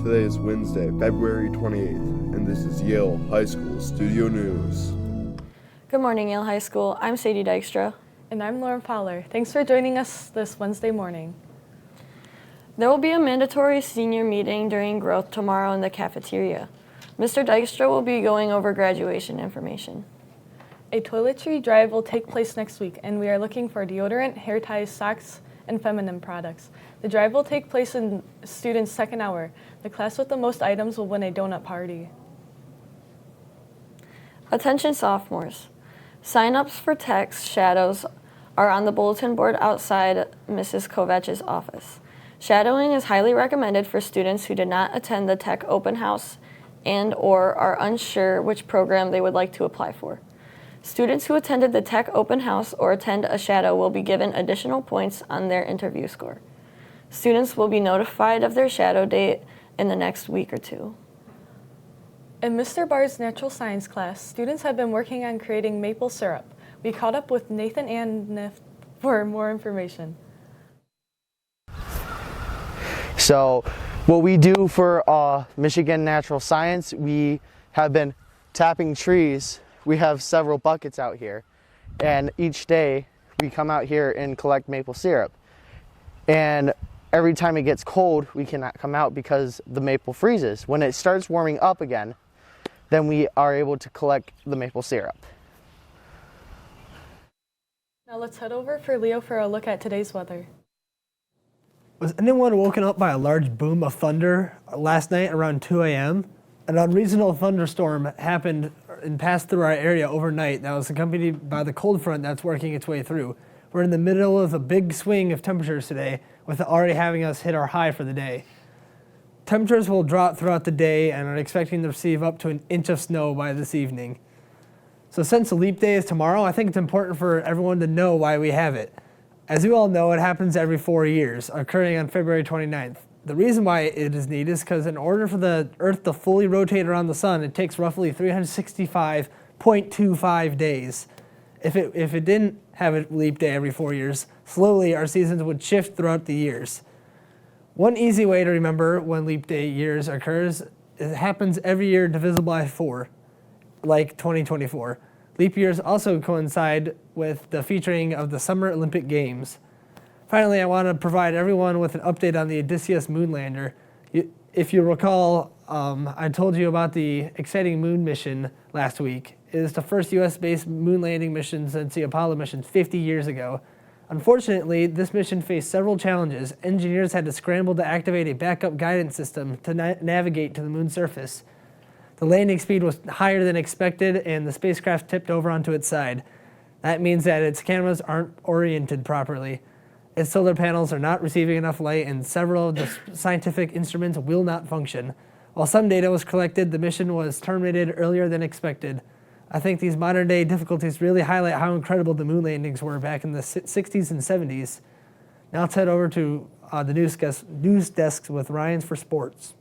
Today is Wednesday, February 28th, and this is Yale High School Studio News. Good morning, Yale High School. I'm Sadie Dykstra. And I'm Lauren Fowler. Thanks for joining us this Wednesday morning. There will be a mandatory senior meeting during growth tomorrow in the cafeteria. Mr. Dykstra will be going over graduation information. A toiletry drive will take place next week, and we are looking for deodorant, hair ties, socks, and feminine products. The drive will take place in students' second hour. The class with the most items will win a donut party. Attention sophomores. Sign-ups for text shadows are on the bulletin board outside Mrs. Kovach's office. Shadowing is highly recommended for students who did not attend the tech open house and/or are unsure which program they would like to apply for. Students who attended the tech open house or attend a shadow will be given additional points on their interview score. Students will be notified of their shadow date in the next week or two. In Mr. Barr's natural science class, students have been working on creating maple syrup. We caught up with Nathan Anniff for more information. So what we do for Michigan Natural Science, we have been tapping trees. We have several buckets out here, and each day we come out here and collect maple syrup. And every time it gets cold, we cannot come out because the maple freezes. When it starts warming up again, then we are able to collect the maple syrup. Now let's head over for Leo for a look at today's weather. Was anyone woken up by a large boom of thunder last night around 2 a.m.? An unreasonable thunderstorm happened and passed through our area overnight that was accompanied by the cold front that's working its way through. We're in the middle of a big swing of temperatures today, with it already having us hit our high for the day. Temperatures will drop throughout the day and are expecting to receive up to an inch of snow by this evening. So since the leap day is tomorrow, I think it's important for everyone to know why we have it. As you all know, it happens every 4 years, occurring on February 29th. The reason why it is neat is because in order for the Earth to fully rotate around the sun, it takes roughly 365.25 days. If it didn't have a leap day every 4 years, slowly our seasons would shift throughout the years. One easy way to remember when leap day years occurs, it happens every year divisible by 4, like 2024. Leap years also coincide with the featuring of the Summer Olympic Games. Finally, I want to provide everyone with an update on the Odysseus moon lander. If you recall, I told you about the exciting moon mission last week. It is the first U.S.-based moon landing mission since the Apollo mission 50 years ago. Unfortunately, this mission faced several challenges. Engineers had to scramble to activate a backup guidance system to navigate to the moon's surface. The landing speed was higher than expected, and the spacecraft tipped over onto its side. That means that its cameras aren't oriented properly. Its solar panels are not receiving enough light, and several of the scientific instruments will not function. While some data was collected, the mission was terminated earlier than expected. I think these modern-day difficulties really highlight how incredible the moon landings were back in the 60s and 70s. Now let's head over to the news desk with Ryan's for sports.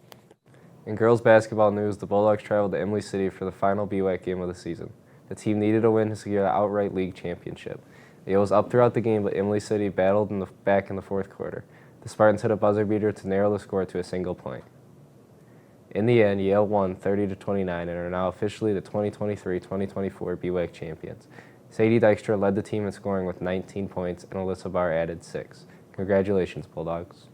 In girls basketball news, the Bulldogs traveled to Imlay City for the final BWAC game of the season. The team needed a win to secure the outright league championship. Yale was up throughout the game, but Imlay City battled back in the fourth quarter. The Spartans hit a buzzer beater to narrow the score to a single point. In the end, Yale won 30-29 and are now officially the 2023-2024 BWAC champions. Sadie Dykstra led the team in scoring with 19 points, and Alyssa Barr added 6. Congratulations, Bulldogs.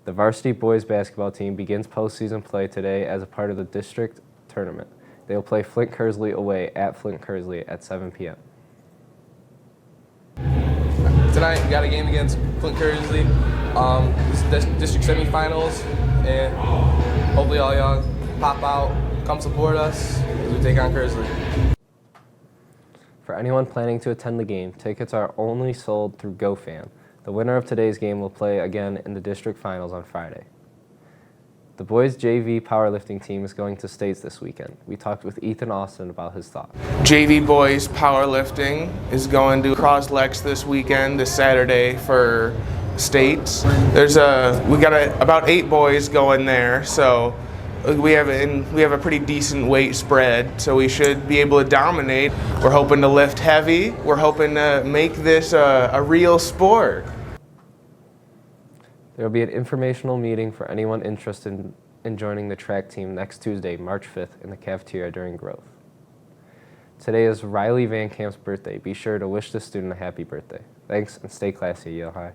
The varsity boys basketball team begins postseason play today as a part of the district tournament. They will play Flint Kersley away at Flint Kersley at 7 p.m. Tonight, we got a game against Flint Kersley. This is district semifinals, and hopefully all y'all pop out, come support us as we take on Kersley. For anyone planning to attend the game, tickets are only sold through GoFan. The winner of today's game will play again in the district finals on Friday. The boys JV powerlifting team is going to states this weekend. We talked with Ethan Austin about his thoughts. JV boys powerlifting is going to Cross Lex this weekend, this Saturday for states. We got about 8 boys going there, so we have a pretty decent weight spread, so we should be able to dominate. We're hoping to lift heavy. We're hoping to make this a real sport. There will be an informational meeting for anyone interested in joining the track team next Tuesday, March 5th in the cafeteria during growth. Today is Riley Van Camp's birthday. Be sure to wish the student a happy birthday. Thanks and stay classy, Yale High.